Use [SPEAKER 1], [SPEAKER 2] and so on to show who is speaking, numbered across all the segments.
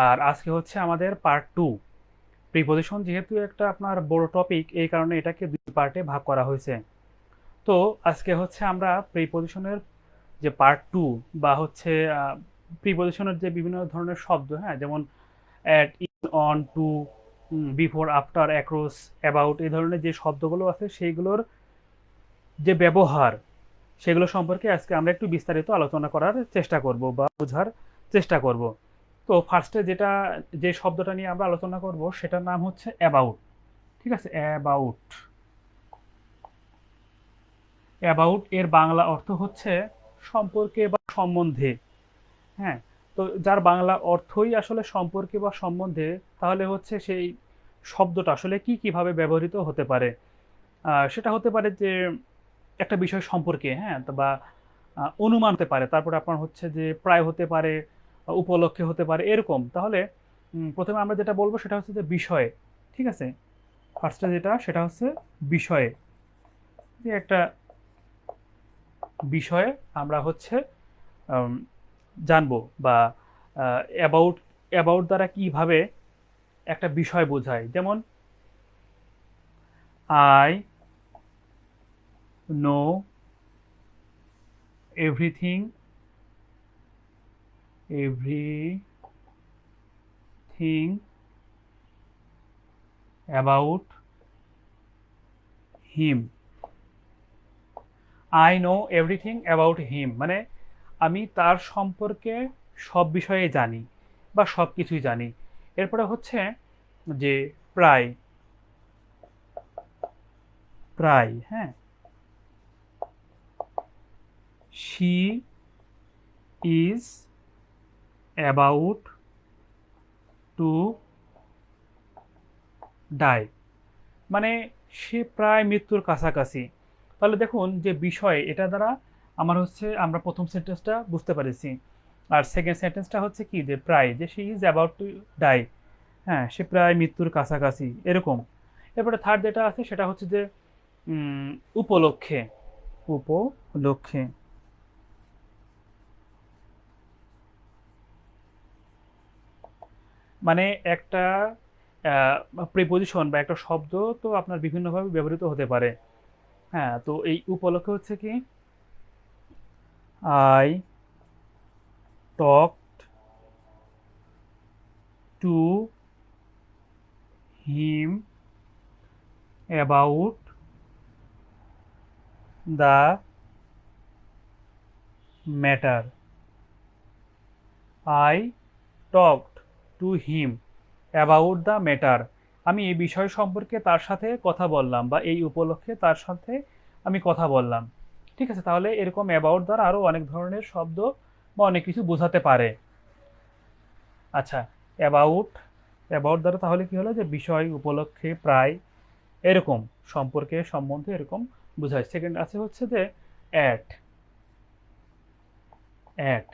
[SPEAKER 1] আর আজকে হচ্ছে আমাদের পার্ট 2। প্রিপজিশন যেহেতু একটা আপনার বড় টপিক, এই কারণে এটাকে দুই পার্টে ভাগ করা হয়েছে। তো আজকে হচ্ছে আমরা প্রিপজিশনের যে পার্ট 2 বা হচ্ছে প্রিপজিশনের যে বিভিন্ন ধরনের শব্দ, হ্যাঁ, যেমন at, in, on, to, before, after, across, about, এই ধরনের যে শব্দগুলো আছে সেইগুলোর যে ব্যবহার, সেগুলো সম্পর্কে আজকে আমরা একটু বিস্তারিত আলোচনা করার চেষ্টা করব বা বোঝার চেষ্টা করব। তো ফার্স্টে যে শব্দটা নিয়ে আমরা আলোচনা করব সেটার নাম হচ্ছে অ্যাবাউট। ঠিক আছে, অ্যাবাউট। অ্যাবাউট এর বাংলা অর্থ হচ্ছে সম্পর্কে বা সম্বন্ধে। হ্যাঁ, তো যার বাংলা অর্থই আসলে সম্পর্কে বা সম্বন্ধে, তাহলে হচ্ছে সেই শব্দটা আসলে কিভাবে ব্যবহৃত হতে পারে। সেটা হতে পারে যে একটা বিষয় সম্পর্কে, হ্যাঁ, তো বা অনুমান হতে পারে, তারপরে আপনার হচ্ছে যে প্রায় হতে পারে, উপলক্ষে হতে পারে, এরকম। তাহলে প্রথমে আমরা যেটা বলবো সেটা হচ্ছে যে বিষয়। ঠিক আছে, ফার্স্টে যেটা সেটা হচ্ছে বিষয়ে, যে একটা বিষয়ে আমরা হচ্ছে উম, জানবো বা অ্যাবাউট অ্যাবাউট দ্বারা কিভাবে একটা বিষয় বোঝায়। যেমন I know everything everything about him. I know everything about him মানে আমি তার সম্পর্কে সব বিষয়ে জানি বা সব কিছুই জানি। এরপরে হচ্ছে যে প্রায়, প্রায়, হ্যাঁ, she is about to die মানে সে প্রায় মৃত্যুর কাছাকাছি। তাহলে দেখুন যে বিষয়, এটা দ্বারা আমার হচ্ছে আমরা প্রথম সেন্টেন্সটা বুঝতে পারছি। আর সেকেন্ড সেন্টেন্সটা হচ্ছে কি, যে প্রায়, যে she is about to die, হ্যাঁ, সে প্রায় মৃত্যুর কাছাকাছি, এরকম। এরপরে থার্ড যেটা আছে সেটা হচ্ছে যে উম, উপলক্ষে, উপলক্ষে মানে একটা প্রিপোজিশন বা একটা শব্দ তো আপনার বিভিন্নভাবে ব্যবহৃত হতে পারে। হ্যাঁ, তো এই উপলক্ষে হচ্ছে কি, I talk to him about the matter. I talked to him about the matter, আমি এই বিষয় সম্পর্কে তার সাথে কথা বললাম বা এই উপলক্ষে তার সাথে আমি কথা বললাম। ঠিক আছে, তাহলে এরকম অ্যাবাউট দ্বারা আরও অনেক ধরনের শব্দ বা অনেক কিছু বোঝাতে পারে। আচ্ছা, অ্যাবাউট অ্যাবাউট দ্বারা তাহলে কি হলো, যে বিষয়, উপলক্ষে, প্রায়, এরকম, সম্পর্কে, সম্বন্ধে, এরকম বোঝায়। সেকেন্ড আছে হচ্ছে যে অ্যাট। অ্যাট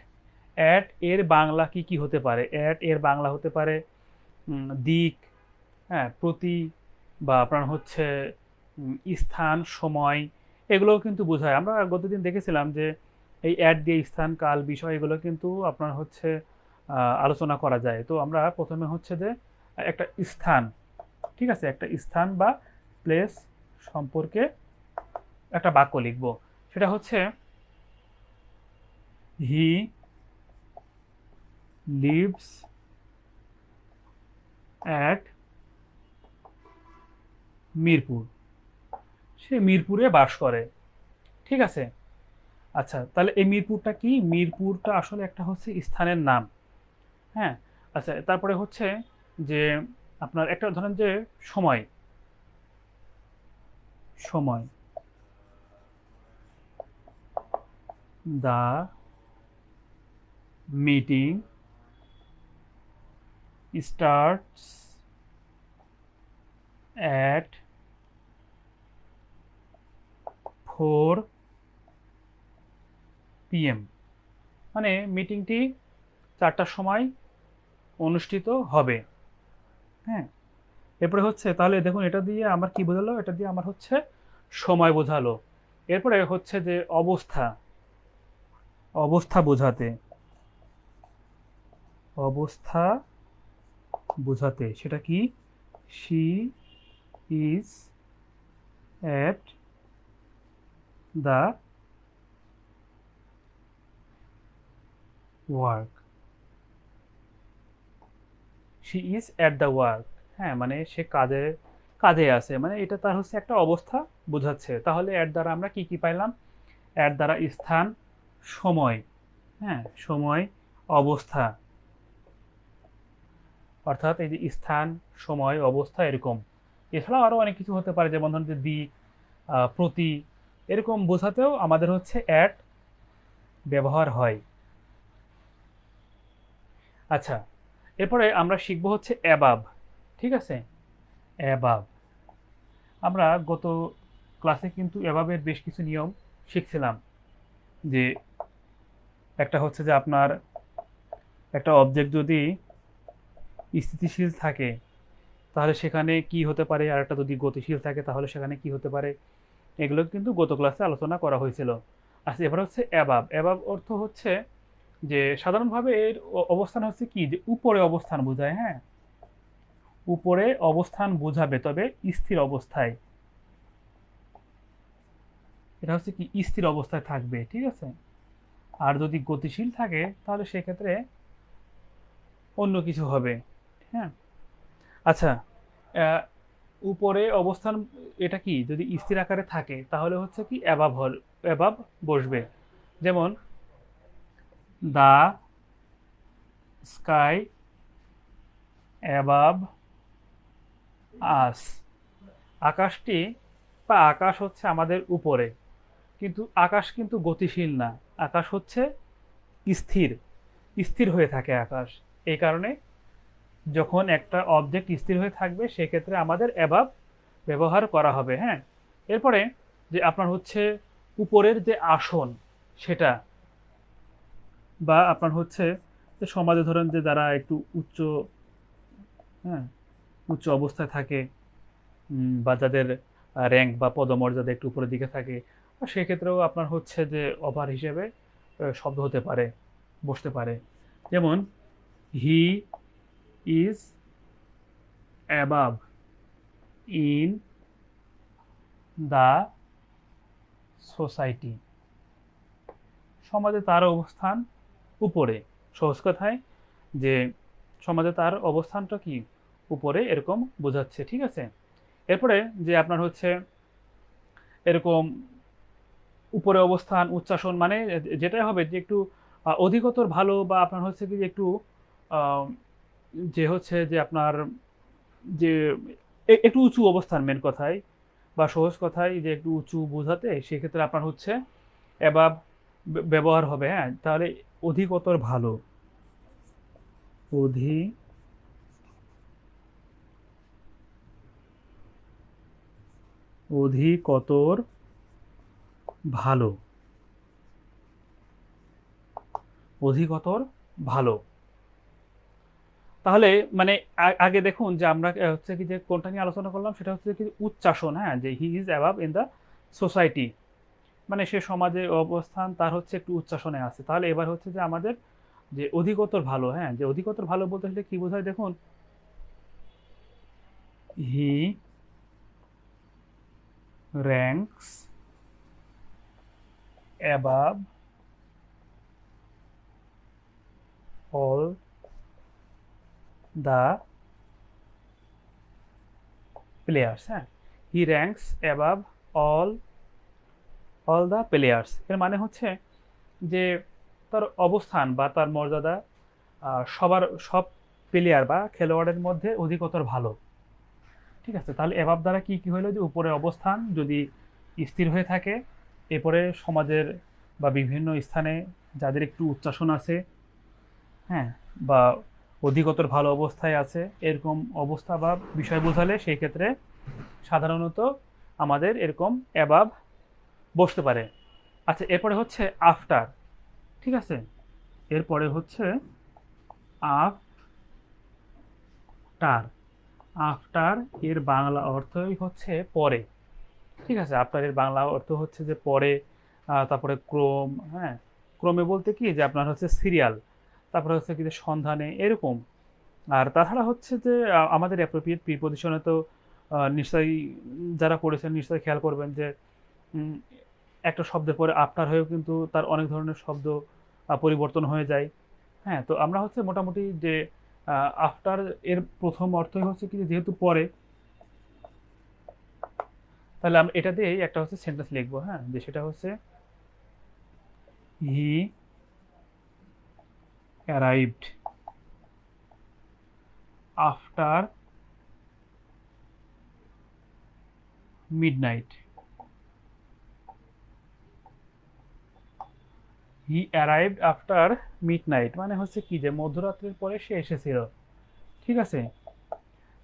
[SPEAKER 1] অ্যাট এর বাংলা কি কি হতে পারে? অ্যাট এর বাংলা হতে পারে দিক, হ্যাঁ, প্রতি, বা আপনার হচ্ছে স্থান, সময়, এগুলোও কিন্তু বোঝায়। আমরা গতদিন দেখেছিলাম যে এই অ্যাড দিয়ে স্থান, কাল, বিষয়, এগুলো কিন্তু আপনার হচ্ছে আলোচনা করা যায়। তো আমরা প্রথমে হচ্ছে যে একটা স্থান, ঠিক আছে, একটা স্থান বা প্লেস সম্পর্কে একটা বাক্য লিখব। সেটা হচ্ছে হি লিভস অ্যাট মিরপুর, সে মিরপুরে বাস করে। ঠিক আছে, আচ্ছা, তাহলে এই মিরপুরটা কি? মিরপুরটা আসলে একটা হচ্ছে স্থানের নাম। হ্যাঁ, আচ্ছা, তারপরে হচ্ছে যে আপনার একটা ধরেন যে সময়, সময়, the meeting starts at 4 PM মানে মিটিংটি 4টার সময় অনুষ্ঠিত হবে। হ্যাঁ, এরপরে হচ্ছে, তাহলে দেখুন এটা দিয়ে আমার কি বোঝালো, এটা দিয়ে আমার হচ্ছে সময় বোঝালো। এরপরে হচ্ছে যে অবস্থা, অবস্থা বোঝাতে, অবস্থা বোঝাতে, সেটা কি? She is at the work. She is at the work, হ্যাঁ, মানে সে কাজে কাজে আছে, মানে এটা তার হচ্ছে একটা অবস্থা বোঝাচ্ছে। তাহলে অ্যাট দ্বারা আমরা কি কি পাইলাম? অ্যাট দ্বারা স্থান, সময়, হ্যাঁ, সময়, অবস্থা, অর্থাৎ এই যে স্থান, সময়, অবস্থা এরকম। এছাড়াও আরও অনেক কিছু হতে পারে, যেমন ধরুন যে দিক, প্রতি, এরকম বোঝাতেও আমাদের হচ্ছে অ্যাট ব্যবহার হয়। আচ্ছা, এরপরে আমরা শিখবো হচ্ছে অ্যাবাব। ঠিক আছে, অ্যাবাব। আমরা গত ক্লাসে কিন্তু অ্যাবাবের বেশ কিছু নিয়ম শিখছিলাম। যে একটা হচ্ছে যে আপনার একটা অবজেক্ট যদি স্থিতিশীল থাকে তাহলে সেখানে কি হতে পারে, আর একটা যদি গতিশীল থাকে তাহলে সেখানে কি হতে পারে, এগুলো কিন্তু গত ক্লাসে আলোচনা করা হয়েছিল। আচ্ছা, এবার হচ্ছে অ্যাবাব। অ্যাবাব অর্থ হচ্ছে যে সাধারণভাবে এর অবস্থান হচ্ছে কি, যে উপরে অবস্থান বোঝায়, হ্যাঁ, উপরে অবস্থান বোঝাবে, তবে স্থির অবস্থায়। এটা হচ্ছে কি, স্থির অবস্থায় থাকবে, ঠিক আছে। আর যদি গতিশীল থাকে তাহলে সেক্ষেত্রে অন্য কিছু হবে, হ্যাঁ। আচ্ছা, উপরে অবস্থান, এটা কি যদি স্থির আকারে থাকে তাহলে হচ্ছে কি অ্যাবাব বসবে। যেমন দা স্কাই অ্যাবাব আস, আকাশটি বা আকাশ হচ্ছে আমাদের উপরে, কিন্তু আকাশ কিন্তু গতিশীল না, আকাশ হচ্ছে স্থির, স্থির হয়ে থাকে আকাশ। এই কারণে যখন একটা অবজেক্ট স্থির হয়ে থাকবে সেক্ষেত্রে আমাদের অ্যাবাব ব্যবহার করা হবে, হ্যাঁ। এরপরে যে আপনার হচ্ছে উপরের যে আসন সেটা, বা আপনার হচ্ছে যে সমাজে ধরেন যে যারা একটু উচ্চ, হ্যাঁ, উচ্চ অবস্থায় থাকে, বা যাদের র্যাঙ্ক বা পদমর্যাদা একটু উপরের দিকে থাকে, সেক্ষেত্রেও আপনার হচ্ছে যে অভার হিসেবে শব্দ হতে পারে, বসতে পারে। যেমন he is above in the society, সমাজে তার অবস্থান উপরে। সহজ কথায় যে সমাজে তার অবস্থানটা কি, উপরে, এরকম বোঝাচ্ছে, ঠিক আছে। এরপরে যে আপনার হচ্ছে এরকম উপরে অবস্থান, উচ্চাসন, মানে যেটাই হবে যে একটু অধিকতর ভালো, বা আপনার হচ্ছে কি যে একটু আহ, যে হচ্ছে যে আপনার যে একটু উঁচু অবস্থান, মেন কথায় বা সহজ কথায় যে একটু উঁচু বোঝাতে, সেক্ষেত্রে আপনার হচ্ছে অ্যাবাব ব্যবহার হবে, হ্যাঁ। তাহলে অধিকতর ভালো, অধিকতর ভালো, অধিকতর ভালো। তাহলে মানে আগে দেখুন যে আমরা হচ্ছে কি যে কোনটা নিয়ে আলোচনা করলাম, সেটা হচ্ছে কি উচ্চাসন, হ্যাঁ, যে he is above in the society, মানে সে সমাজে অবস্থান তার হচ্ছে একটু উচ্চাসনে আছে। তাহলে এবার হচ্ছে যে আমাদের যে অধিকতর ভালো, হ্যাঁ, যে অধিকতর ভালো বলতে হলে কি বোঝায় দেখুন, he ranks above all the players, হ্যাঁ, he ranks above all all the players. এর মানে হচ্ছে যে তার অবস্থান বা তার মর্যাদা সব প্লেয়ার বা খেলোয়াড়ের মধ্যে অধিকতর ভালো, ঠিক আছে। তাহলে অ্যাবাব দ্বারা কি কি হলো, যে উপরে অবস্থান যদি স্থির হয়ে থাকে, এরপরে সমাজের বা বিভিন্ন স্থানে যাদের একটু উচ্চাসন আছে, হ্যাঁ, বা অধিকতর ভালো অবস্থায় আছে, এরকম অবস্থা বা বিষয় বোঝালে সেই ক্ষেত্রে সাধারণত আমাদের এরকম অ্যাবাব বসতে পারে। আচ্ছা, এরপরে হচ্ছে আফটার, ঠিক আছে। এরপরে হচ্ছে আফটার। আফটার এর বাংলা অর্থই হচ্ছে পরে, ঠিক আছে। আফটার এর বাংলা অর্থ হচ্ছে যে পরে, তারপরে ক্রম, হ্যাঁ, ক্রমে বলতে কি যে আপনার হচ্ছে সিরিয়াল, তারপরে হচ্ছে কি যে সন্ধানে, এরকম, আর তাছাড়া হচ্ছে যে আমাদের অ্যাপ্রোপ্রিয়েট প্রিপজিশনে তো নিশ্চয়ই যারা পড়েছেন নিশ্চয়ই খেয়াল করবেন যে উম, একটা শব্দের পরে আফটার হয়েও কিন্তু তার অনেক ধরনের শব্দ পরিবর্তন হয়ে যায়। হ্যাঁ, তো আমরা হচ্ছে মোটামুটি যে আফটার এর প্রথম অর্থই হচ্ছে কি যে যেহেতু পরে, তাহলে আমরা এটা দিয়েই একটা হচ্ছে সেন্টেন্স লিখবো। হ্যাঁ, যে সেটা হচ্ছে হি অ্যারাইভড আফটার মিডনাইট। হি অ্যারাইভড আফটার মিডনাইট মানে হচ্ছে কি যে মধ্যরাত্রির পরে সে এসেছিল। ঠিক আছে,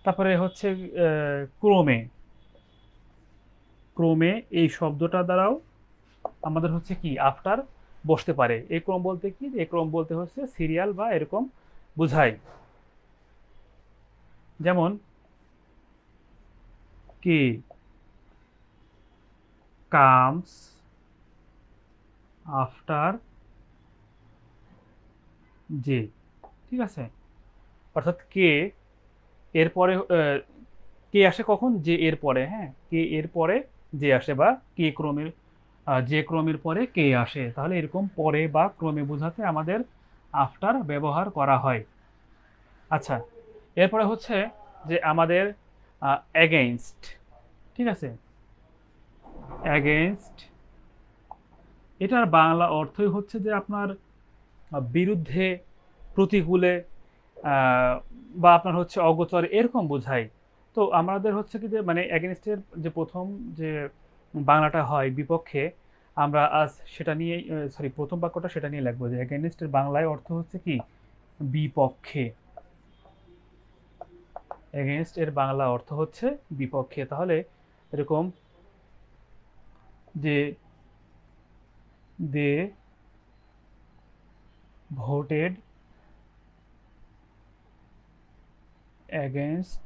[SPEAKER 1] তারপরে হচ্ছে ক্রমে, ক্রমে এই শব্দটা দ্বারাও আমাদের হচ্ছে কি আফটার বসতে পারে। এই ক্রম বলতে কি, এই ক্রম বলতে হচ্ছে সিরিয়াল বা এরকম বোঝায়। যেমন কে কামস আফটার যে। ঠিক আছে, অর্থাৎ কে এরপরে কে আসে কখন, যে এর পরে। হ্যাঁ, কে এর পরে যে আসে, বা কে ক্রমের যে ক্রমের পরে কে আসে, তাহলে এরকম পরে বা ক্রমে বোঝাতে আমাদের আফটার ব্যবহার করা হয়। আচ্ছা, এরপরে হচ্ছে যে আমাদের অ্যাগেইনস্ট। ঠিক আছে, অ্যাগেইনস্ট এটার বাংলা অর্থই হচ্ছে যে আপনার বিরুদ্ধে, প্রতিকূলে, বা আপনার হচ্ছে অগোচর এরকম বোঝায়। তো আমাদের হচ্ছে কি যে মানে অ্যাগেনস্টের যে প্রথম যে বাংলাটা হয় বিপক্ষে, আমরা আজ সেটা নিয়ে, সরি, প্রথম বাক্যটা সেটা নিয়ে লিখবো যে অ্যাগেনস্টের বাংলায় অর্থ হচ্ছে কি বিপক্ষে। এগেনস্ট এর বাংলা অর্থ হচ্ছে বিপক্ষে। তাহলে এরকম যে দে ভোটেড এগেনস্ট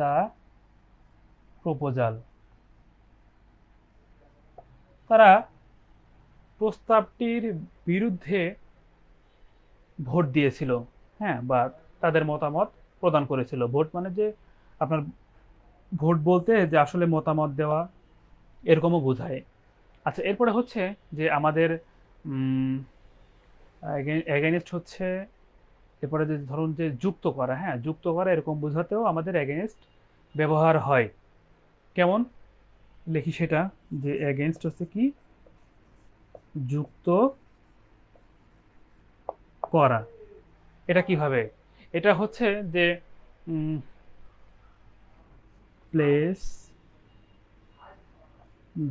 [SPEAKER 1] দ্য প্রপোজাল, তারা প্রস্তাবটির বিরুদ্ধে ভোট দিয়েছিল। হ্যাঁ, বা তাদের মতামত প্রদান করেছিল। ভোট মানে যে আপনার ভোট বলতে যে আসলে মতামত দেওয়া এরকমও বোঝায়। আচ্ছা, এরপরে হচ্ছে যে আমাদের এগেনস্ট হচ্ছে, এরপরে যে ধরুন যে যুক্ত করা। হ্যাঁ, যুক্ত করা এরকম বোঝাতেও আমাদের এগেনস্ট ব্যবহার হয়। কেমন লিখি সেটা, যে এগেনস্ট হচ্ছে কি যুক্ত করা। এটা কিভাবে, এটা হচ্ছে যে place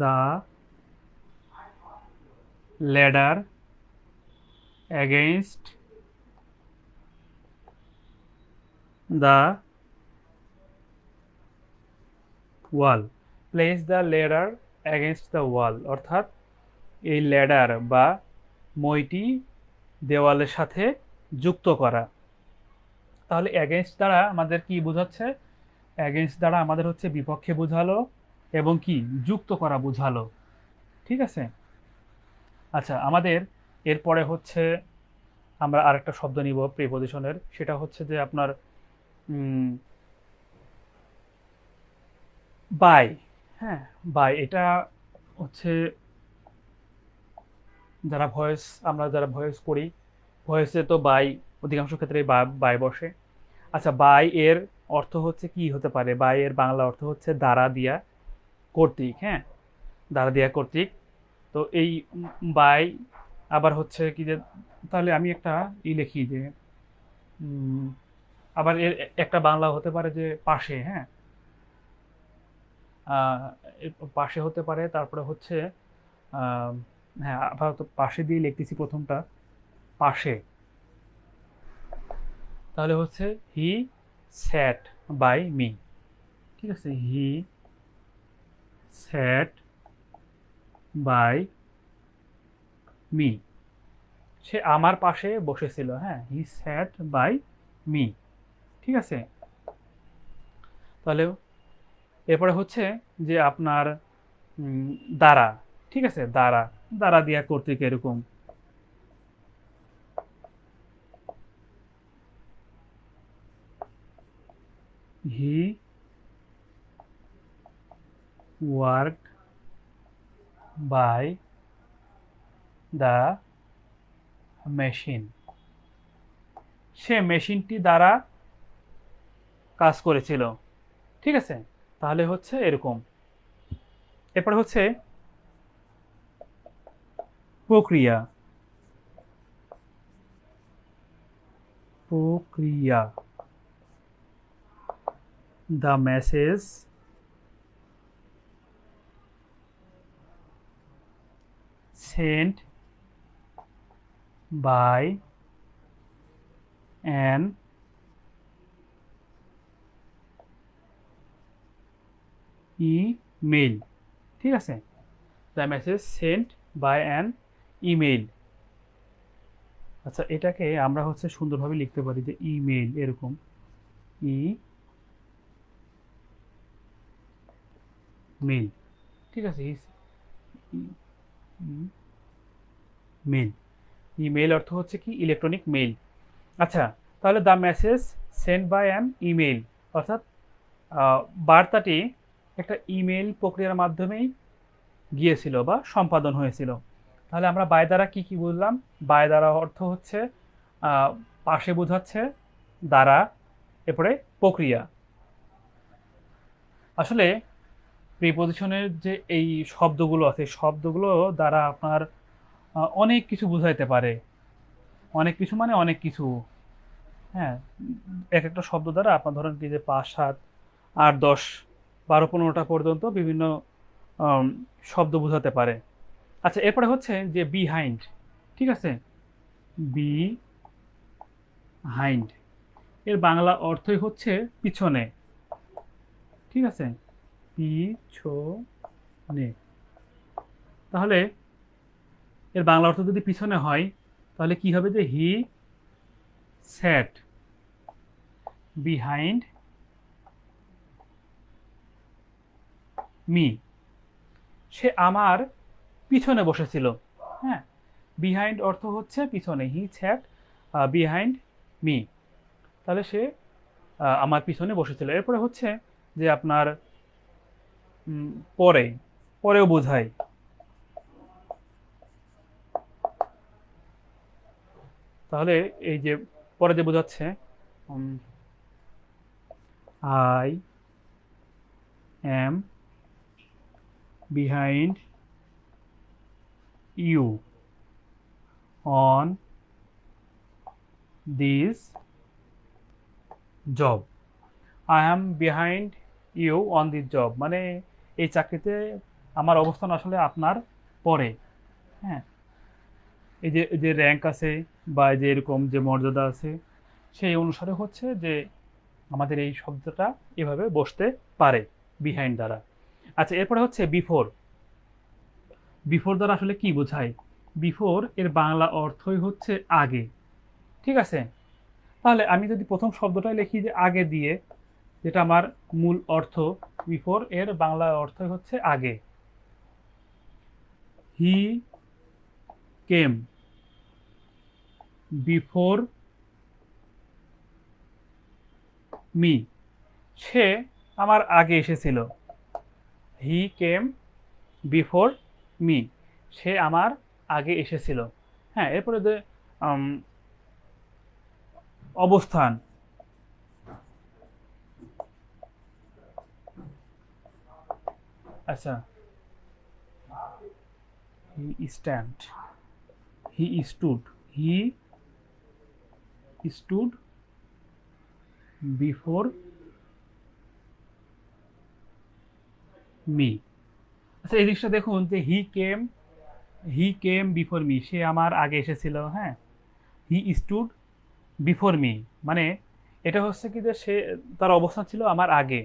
[SPEAKER 1] the ladder against the wall. Place the ladder against the wall, অর্থাৎ এই ল্যাডার বা মইটি দেওয়ালের সাথে যুক্ত করা। তাহলে এগেনস্ট দ্বারা আমাদের কি বোঝাচ্ছে, এগেনস্ট দ্বারা আমাদের হচ্ছে বিপক্ষে বোঝালো এবং কি যুক্ত করা বোঝালো। ঠিক আছে, আচ্ছা, আমাদের এরপরে হচ্ছে আমরা আরেকটা শব্দ নিব প্রিপজিশনের, সেটা হচ্ছে যে আপনার বাই। হ্যাঁ, বাই এটা হচ্ছে আমরা যারা ভয়েস করি, ভয়েসে তো বাই অধিকাংশ ক্ষেত্রে বাই বসে। আচ্ছা, বাই এর অর্থ হচ্ছে কি হতে পারে, বাই এর বাংলা অর্থ হচ্ছে দ্বারা দিয়া, কর্তৃক। হ্যাঁ, দ্বারা দিয়া কর্তৃক। তো এই বাই আবার হচ্ছে কি যে, তাহলে আমি একটা লিখি যে আবার এর একটা বাংলা হতে পারে যে পাশে। হ্যাঁ, পাশে হতে পারে। তারপরে হচ্ছে হ্যাঁ, আপাতত পাশে দিয়ে লিখতেছি প্রথমটা, পাশে। তাহলে হচ্ছে হি স্যাট বাই মি। ঠিক আছে, হি স্যাট বাই মি, সে আমার পাশে বসেছিল। হ্যাঁ, হি স্যাট বাই মি। ঠিক আছে, তাহলে এরপরে হচ্ছে যে আপনার দ্বারা। ঠিক আছে, দ্বারা, দ্বারা দিয়া কর্তৃক এরকম। He work by the machine, সে মেশিনটি দ্বারা কাজ করেছিল। ঠিক আছে, তাহলে হচ্ছে এরকম। এরপরে হচ্ছে প্রক্রিয়া। প্রক্রিয়া, the message sent by an email। ঠিক আছে, the message sent by an email। আচ্ছা, এটাকে আমরা হচ্ছে সুন্দরভাবে লিখতে পারি যে ইমেইল, এরকম মেইল। ঠিক আছে, মেইল, ইমেইল অর্থ হচ্ছে কি ইলেকট্রনিক মেইল। আচ্ছা, তাহলে the message send by an email, অর্থাৎ বার্তাটি একটা ইমেইল প্রক্রিয়ার মাধ্যমেই গিয়েছিল বা সম্পাদন হয়েছিল। তাহলে আমরা বাই দ্বারা কি কি বুঝলাম? বাই দ্বারা অর্থ হচ্ছে পাশে বোঝাচ্ছে, দ্বারা, এরপরে প্রক্রিয়া। আসলে প্রিপোজিশনের যে এই শব্দগুলো আছে, শব্দগুলো দ্বারা আপনার অনেক কিছু বোঝাইতে পারে। অনেক কিছু মানে অনেক কিছু। হ্যাঁ, এক একটা শব্দ দ্বারা আপনার ধরেন কি যে 5, 7, 8, 10, 12, 15টা পর্যন্ত বিভিন্ন শব্দ বোঝাতে পারে। আচ্ছা, এরপরে হচ্ছে যে বিহাইন্ড। ঠিক আছে, বিহাইন্ড এর বাংলা অর্থই হচ্ছে পিছনে। ঠিক আছে, পিছনে। তাহলে এর বাংলা অর্থ যদি পিছনে হয় তাহলে কি হবে? যে হি স্যাট বিহাইন্ড মি, সে আমার পিছনে বসেছিল। হ্যাঁ, বিহাইন্ড অর্থ হচ্ছে পিছনে, হি স্যাট বিহাইন্ড মি, তাহলে সে আমার পিছনে বসেছিল। এরপরে হচ্ছে যে আপনার পরে, পরেও বোঝায়। তাহলে এই যে পরে যে বোঝাচ্ছে, I am behind you on this job. I am behind you on this job মানে এই চাকরিতে আমার অবস্থান আসলে আপনার পরে। হ্যাঁ, এই যে যে র্যাঙ্ক আছে বা যে এরকম যে মর্যাদা আছে, সেই অনুসারে হচ্ছে যে আমাদের এই শব্দটা এভাবে বসতে পারে বিহাইন্ড দ্বারা। আচ্ছা, এরপরে হচ্ছে বিফোর। বিফোর দ্বারা আসলে কি বোঝায়? বিফোর এর বাংলা অর্থই হচ্ছে আগে। ঠিক আছে, তাহলে আমি যদি প্রথম শব্দটাই লিখি যে আগে দিয়ে, যেটা আমার মূল অর্থ, বিফোর এর বাংলা অর্থই হচ্ছে আগে। হি কেম বিফোর মি, সে আমার আগে এসেছিল। হি কেম বিফোর মি, সে আমার আগে এসেছিল। হ্যাঁ, এরপরে যে অবস্থান, আচ্ছা, he stand, he stood, he stood before me. আচ্ছা, এই জিনিসটা দেখুন যে হি কেম বিফোর মি, সে আমার আগে এসেছিল। হ্যাঁ, হি স্টুড বিফোর মি মানে এটা হচ্ছে কি যে সে, তার অবস্থান ছিল আমার আগে।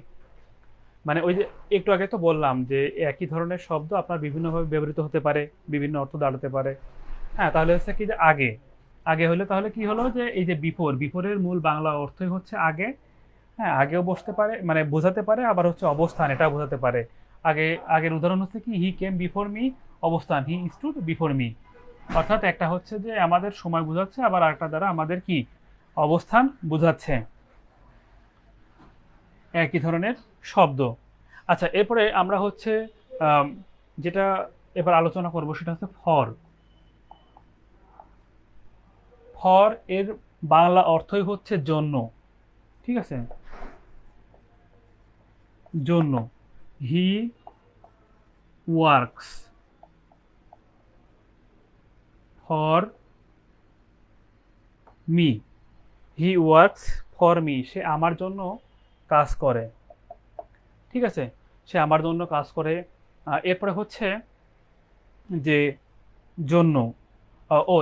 [SPEAKER 1] মানে ওই যে একটু আগে তো বললাম যে একই ধরনের শব্দ আপনার বিভিন্নভাবে ব্যবহৃত হতে পারে, বিভিন্ন অর্থ দাঁড়াতে পারে। হ্যাঁ, তাহলে হচ্ছে কি যে আগে, আগে হলে তাহলে কি হলো? যে এই যে বিফোর, বিফোরের মূল বাংলা অর্থই হচ্ছে আগে। হ্যাঁ, আগেও বসতে পারে মানে বোঝাতে পারে, আবার হচ্ছে অবস্থান এটা বোঝাতে পারে। আগে, আগের উদাহরণ হচ্ছে কি হি কেম বিফোর মি, অবস্থান হি স্টুড বিফোর মি। অর্থাৎ একটা হচ্ছে যে আমাদের সময় বোঝাচ্ছে, আবার আরেকটা দ্বারা আমাদের কি অবস্থান বোঝাচ্ছে। একই ধরনের শব্দ। আচ্ছা, এরপরে আমরা হচ্ছে আম, যেটা এবার আলোচনা করব সেটা হচ্ছে ফর। ফর এর বাংলা অর্থই হচ্ছে জন্য। ঠিক আছে, জন্য। He works for me. He works for me, সে আমার জন্য কাজ করে। ঠিক আছে, সে আমার জন্য কাজ করে। এরপরে হচ্ছে যে জন্য, ও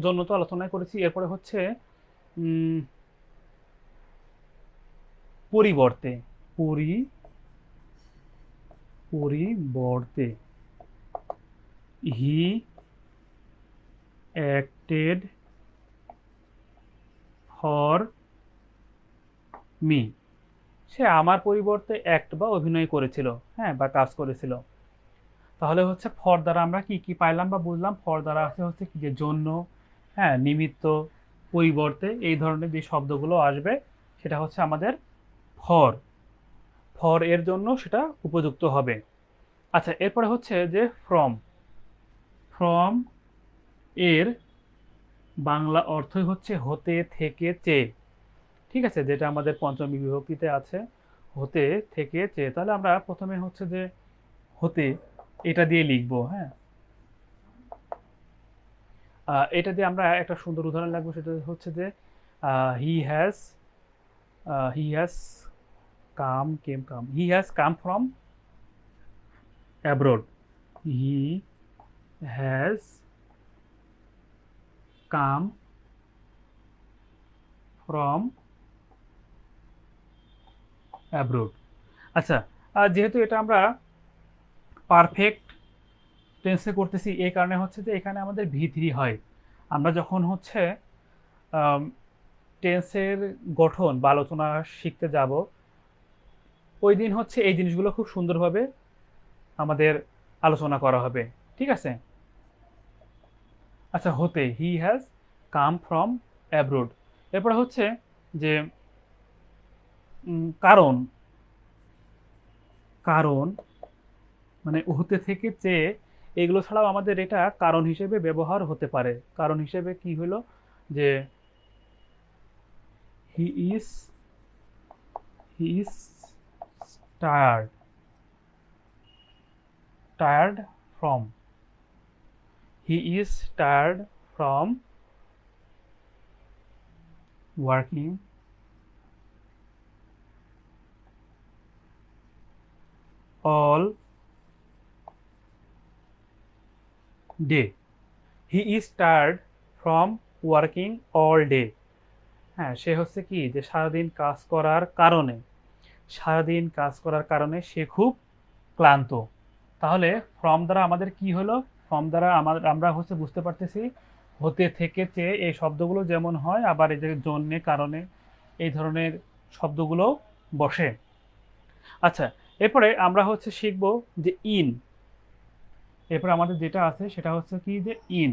[SPEAKER 1] জন্য তো আলোচনা করেছি। এরপরে হচ্ছে উম, পরিবর্তে। পরি পরিবর্তে হি অ্যাক্টেড ফর মি, সে আমার পরিবর্তে অ্যাক্ট বা অভিনয় করেছিল, হ্যাঁ, বা কাজ করেছিল। তাহলে হচ্ছে ফর দ্বারা আমরা কি কি পাইলাম বা বুঝলাম? ফর দ্বারা আছে হচ্ছে কি যে জন্য, হ্যাঁ, নিমিত্ত, পরিবর্তে, এই ধরনের যে শব্দগুলো আসবে সেটা হচ্ছে আমাদের ফর। ফর এর জন্য সেটা উপযুক্ত হবে। আচ্ছা, এরপরে হচ্ছে যে ফ্রম। ফ্রম এর বাংলা অর্থই হচ্ছে হতে, থেকে, চেয়ে। ঠিক আছে, যেটা আমাদের পঞ্চমী বিভক্তিতে আছে, হতে, থেকে, চেয়ে। তাহলে আমরা প্রথমে হচ্ছে যে হতে এটা দিয়ে লিখবো, হ্যাঁ। এটা দিয়ে আমরা একটা সুন্দর উদাহরণ লাগবো, সেটা হচ্ছে যে he has he has come he has come from abroad. He has come from abroad. আচ্ছা, যেহেতু এটা আমরা পারফেক্ট টেন্সে করতেছি, এই কারণে হচ্ছে যে এখানে আমাদের ভি3 হয়। আমরা যখন হচ্ছে টেন্সের গঠন বা আলোচনা শিখতে যাব, ওই দিন হচ্ছে এই জিনিসগুলো খুব সুন্দরভাবে আমাদের আলোচনা করা হবে। ঠিক আছে। আচ্ছা, হতে he has come from abroad. এরপরে হচ্ছে যে কারণ। কারণ মানে হতে, থেকে, চেয়ে, এগুলো ছাড়াও আমাদের এটা কারণ হিসেবে ব্যবহার হতে পারে। কারণ হিসেবে কি হলো যে he is he is tired tired from he is tired from working all day. He is tired from working all day. হ্যাঁ, সে হচ্ছে কি যে সারাদিন কাজ করার কারণে সে খুব ক্লান্ত। তাহলে ফ্রম দ্বারা আমাদের কি হলো? ফ্রম দ্বারা আমরা হচ্ছে বুঝতে পারতেছি হতে, থেকে, চেয়ে এই শব্দগুলো যেমন হয়, আবার এই যে জন্যে, কারণে, এই ধরনের শব্দগুলো বসে। আচ্ছা, এরপরে আমরা হচ্ছে শিখবো যে ইন। এরপরে আমাদের যেটা আছে সেটা হচ্ছে কি যে ইন।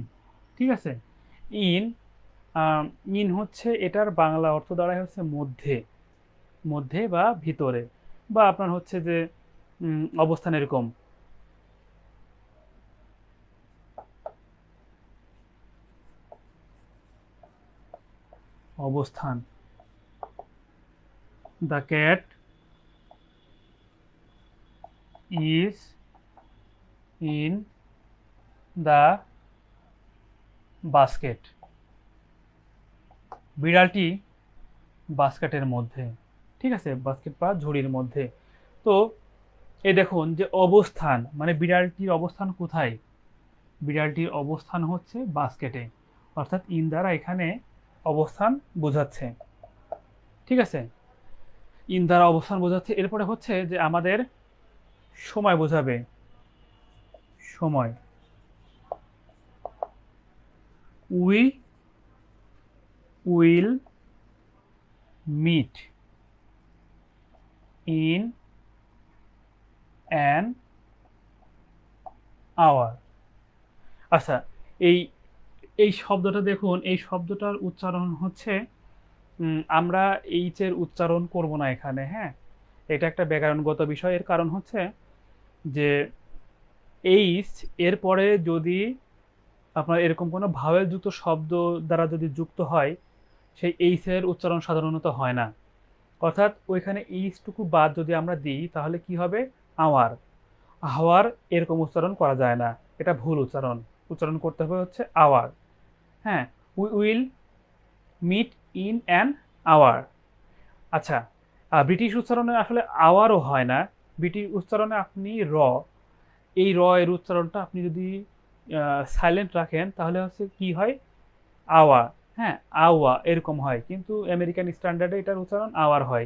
[SPEAKER 1] ঠিক আছে, ইন। ইন হচ্ছে এটার বাংলা অর্থ দাঁড়ায় হচ্ছে মধ্যে, মধ্যে বা ভিতরে, বা আপনার হচ্ছে যে অবস্থান, এরকম। অবস্থান। The cat is in the basket. বিড়ালটি বাস্কেটের মধ্যে। ঠিক আছে, বাস্কেট বা ঝুড়ির মধ্যে। তো এই দেখুন যে অবস্থান, মানে বিড়ালটির অবস্থান কোথায়? বিড়ালটির অবস্থান হচ্ছে বাস্কেটে, অর্থাৎ ইন দ্বারা এখানে অবস্থান বোঝাচ্ছে। ঠিক আছে, ইন দ্বারা অবস্থান বোঝাচ্ছে। এরপরে হচ্ছে যে আমাদের সময় বোঝাবে। সময়। We will meet in an hour. আচ্ছা, এই এই শব্দটা দেখুন, এই শব্দটার উচ্চারণ হচ্ছে আমরা এইচ এর উচ্চারণ করব না এখানে, হ্যাঁ। এটা একটা ব্যাকরণগত বিষয়। এর কারণ হচ্ছে যে এইচ এর পরে যদি আপনার এরকম কোনো ভাওয়েল যুক্ত শব্দ দ্বারা যদি যুক্ত হয়, সেই এইচ এর উচ্চারণ সাধারণত হয় না। অর্থাৎ ওইখানে এইচটুকু বাদ যদি আমরা দিই তাহলে কি হবে? আওয়ার। আওয়ার এরকম উচ্চারণ করা যায় না, এটা ভুল উচ্চারণ। উচ্চারণ করতে হবে হচ্ছে আওয়ার। হ্যাঁ, we will meet in an hour. আচ্ছা, ব্রিটিশ উচ্চারণে আসলে আওয়ারও হয় না। ব্রিটিশ উচ্চারণে আপনি এই এর উচ্চারণটা আপনি যদি সাইলেন্ট রাখেন তাহলে হচ্ছে কি হয়? আওয়া। হ্যাঁ, আওয়া এরকম হয়, কিন্তু আমেরিকান স্ট্যান্ডার্ডে এটার উচ্চারণ আওয়ার হয়।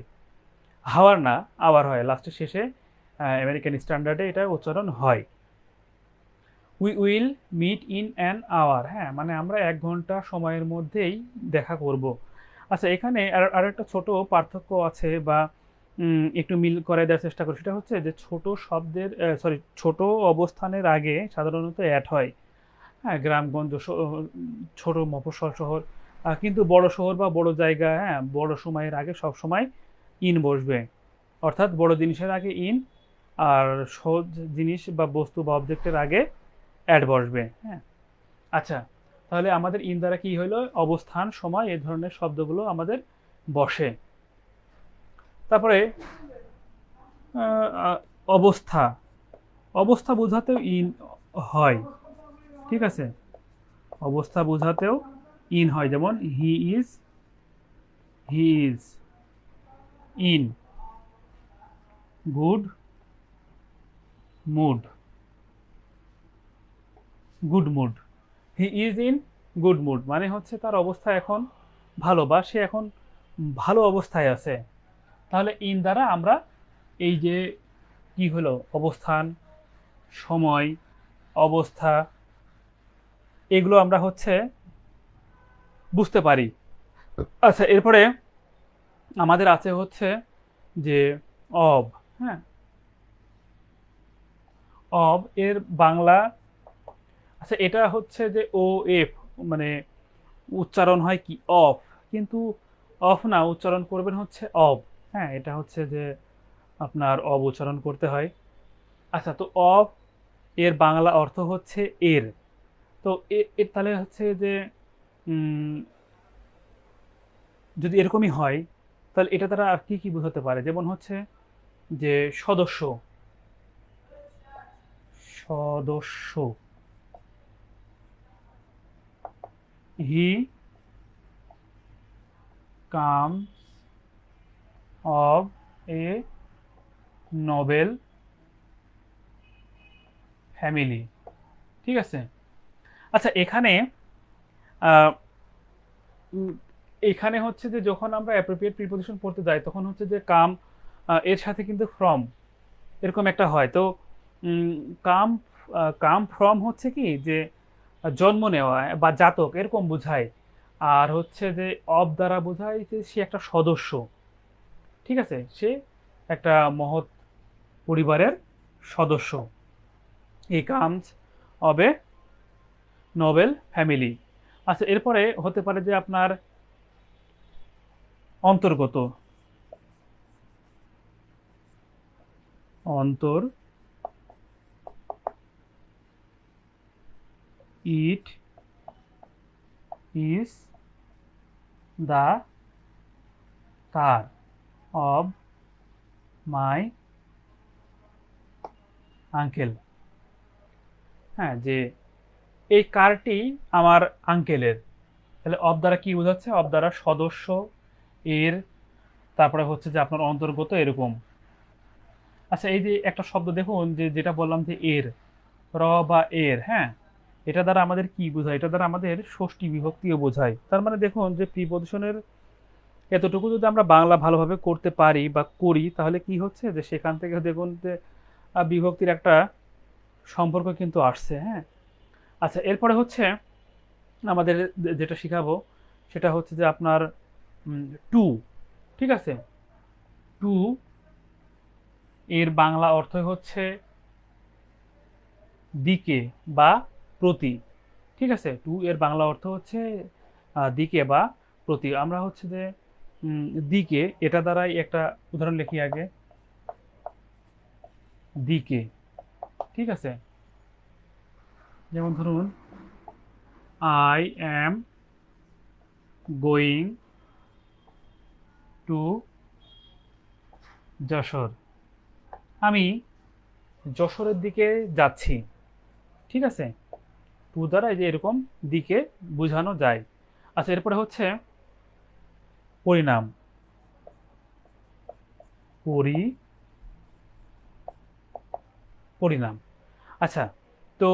[SPEAKER 1] হাওয়ার না, আওয়ার হয় লাস্টের শেষে। আমেরিকান স্ট্যান্ডার্ডে এটা উচ্চারণ হয়। We will meet in an hour. হ্যাঁ, মানে আমরা 1 ঘন্টা সময়ের মধ্যেই দেখা করব। আচ্ছা, এখানে আর একটা ছোট পার্থক্য আছে, বা একটু মিল করে দেওয়ার চেষ্টা করি। সেটা হচ্ছে যে ছোট শব্দের ছোট অবস্থানের আগে সাধারণত অ্যাট হয়। হ্যাঁ, গ্রামগঞ্জ, ছোট মফস্বল শহর, কিন্তু বড় শহর বা বড় জায়গা, হ্যাঁ, বড় সময়ের আগে সব সময় ইন বসবে। অর্থাৎ বড় জিনিসের আগে ইন, আর সহজ জিনিস বা বস্তু বা অবজেক্টের আগে অ্যাড বসবে। হ্যাঁ, আচ্ছা, তাহলে আমাদের ইন দ্বারা কি হলো? অবস্থান, সময়, এই ধরনের শব্দগুলো আমাদের বসে। তারপরে অবস্থা। অবস্থা বোঝাতেও ইন হয়। ঠিক আছে, অবস্থা বোঝাতেও ইন হয়। যেমন he is in good mood. He is in good mood মানে হচ্ছে তার অবস্থা এখন ভালো, বা সে এখন ভালো অবস্থায় আছে। তাহলে ইন দ্বারা আমরা এই যে কি হলো, অবস্থান, সময়, অবস্থা, এগুলো আমরা হচ্ছে বুঝতে পারি। আচ্ছা, এরপরে আমাদের আছে হচ্ছে যে অব। হ্যাঁ, অব এর বাংলা, আচ্ছা, এটা হচ্ছে যে ও এফ, মানে উচ্চারণ হয় কি অফ, কিন্তু অফ না, উচ্চারণ করবেন হচ্ছে অব। হ্যাঁ, এটা হচ্ছে যে আপনার অব উচ্চারণ করতে হয়। আচ্ছা, তো অফ এর বাংলা অর্থ হচ্ছে এর। তো এর তাহলে হচ্ছে যে যদি এরকমই হয় তাহলে এটা দ্বারা আর কি কি বোঝাতে পারে? যেমন হচ্ছে যে সদস্য, সদস্য he comes of A noble family. ঠিক আছে। আচ্ছা, এখানে আহ, এখানে হচ্ছে যে যখন আমরা অ্যাপ্রোপ্রিয়েট প্রিপোজিশন পড়তে যাই তখন হচ্ছে যে কাম এর সাথে কিন্তু ফ্রম এরকম একটা হয়। তো কাম কাম ফ্রম হচ্ছে কি যে জন্ম নেওয়া বা জাতক এরকম বোঝায়। আর হচ্ছে যে অব দ্বারা বোঝায় যে সে একটা সদস্য। ঠিক আছে, সে একটা মহৎ পরিবারের সদস্য। He comes of a noble family. আচ্ছা, এরপরে হতে পারে যে আপনার অন্তর্গত, অন্তর, it is the car of my uncle. হ্যাঁ, যে এই কারটি আমার আঙ্কেলের। তাহলে অব দ্বারা কি বোঝাচ্ছে? অব দ্বারা সদস্য, এর, তারপরে হচ্ছে যে আপনার অন্তর্গত, এরকম। আচ্ছা, এই যে একটা শব্দ দেখুন, যে যেটা বললাম যে এর, র বা এর। হ্যাঁ, এটা দ্বারা আমাদের কি বোঝায়? এটা দ্বারা আমাদের ষষ্ঠী বিভক্তিও বোঝায়। তার মানে দেখুন যে প্রিপজিশনের এতটুকু যদি আমরা বাংলা ভালোভাবে করতে পারি বা করি তাহলে কি হচ্ছে যে সেখান থেকে দেখুন যে বিভক্তির একটা সম্পর্ক কিন্তু আসছে। হ্যাঁ, আচ্ছা, এরপরে হচ্ছে আমাদের যেটা শিখাবো সেটা হচ্ছে যে আপনার টু। ঠিক আছে, টু এর বাংলা অর্থ হচ্ছে দিকে বা প্রতি। ঠিক আছে, টু এর বাংলা অর্থ হচ্ছে দিকে বা প্রতি। আমরা হচ্ছে যে দিকে, এটা দ্বারাই একটা উদাহরণ লিখি আগে। দিকে, ঠিক আছে। যেমন ধরুন I am going to Jessore, আমি যশোরের দিকে যাচ্ছি, ঠিক আছে। টু দ্বারা এই যে এরকম দিকে বোঝানো যায়। আচ্ছা, এরপরে হচ্ছে পরিণাম, পরিণাম। আচ্ছা, তো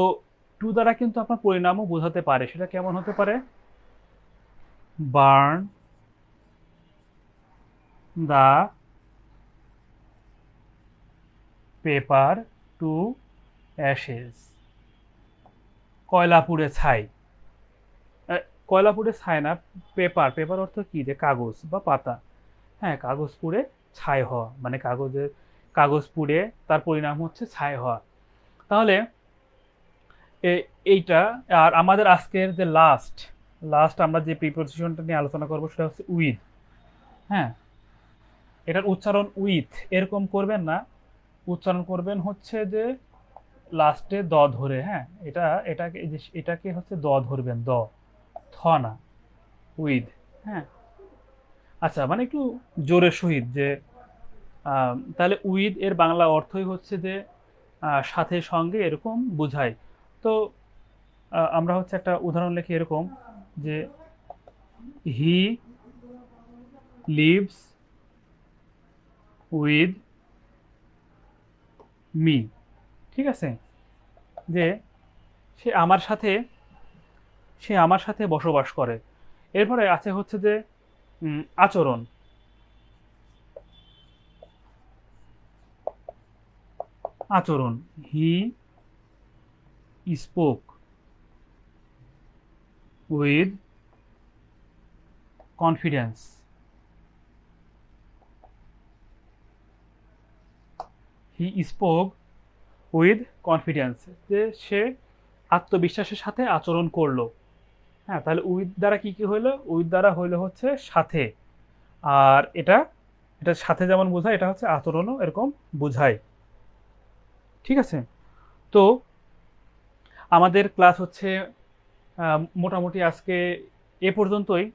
[SPEAKER 1] টু দ্বারা কিন্তু আপনার পরিণামও বোঝাতে পারে। সেটা কেমন হতে পারে? বার্ন দা পেপার টু অ্যাশেজ, কয়লা পুড়ে ছাই। কয়লা পুড়ে ছাই না, পেপার, পেপার অর্থ কি, যে কাগজ বা পাতা। হ্যাঁ, কাগজ পুড়ে ছাই হওয়া, মানে কাগজ পুড়ে তার পরিণাম হচ্ছে ছাই হওয়া। তাহলে এইটা। আর আমাদের আজকের যে লাস্ট লাস্ট আমরা যে প্রিপোজিশনটা নিয়ে আলোচনা করবো সেটা হচ্ছে উইথ। হ্যাঁ, এটার উচ্চারণ উইথ এরকম করবেন না, উচ্চারণ করবেন হচ্ছে যে লাস্টে দ ধরে। হ্যাঁ, এটাকে হচ্ছে দ ধরবেন, দ, থ না, উইথ। হ্যাঁ, আচ্ছা, মানে একটু জোরের সহিত যে তাহলে উইথ এর বাংলা অর্থই হচ্ছে যে সাথে, সঙ্গে এরকম বোঝায়। তো আমরা হচ্ছে একটা উদাহরণ লিখি এরকম যে হি লিভস উইথ মি, ঠিক আছে, যে সে আমার সাথে বসবাস করে। এরপরে আছে হচ্ছে যে আচরণ, আচরণ, he spoke with confidence, he spoke with confidence, যে সে আত্মবিশ্বাসের সাথে আচরণ করলো। হ্যাঁ, তাহলে উইথ দ্বারা কি কি হইলো? উইথ দ্বারা হইলো হচ্ছে সাথে। আর এটা সাথে যেমন বোঝায়, এটা হচ্ছে আচরণও এরকম বোঝায়, ঠিক আছে। তো আমাদের ক্লাস হচ্ছে মোটামুটি আজকে এ পর্যন্তই।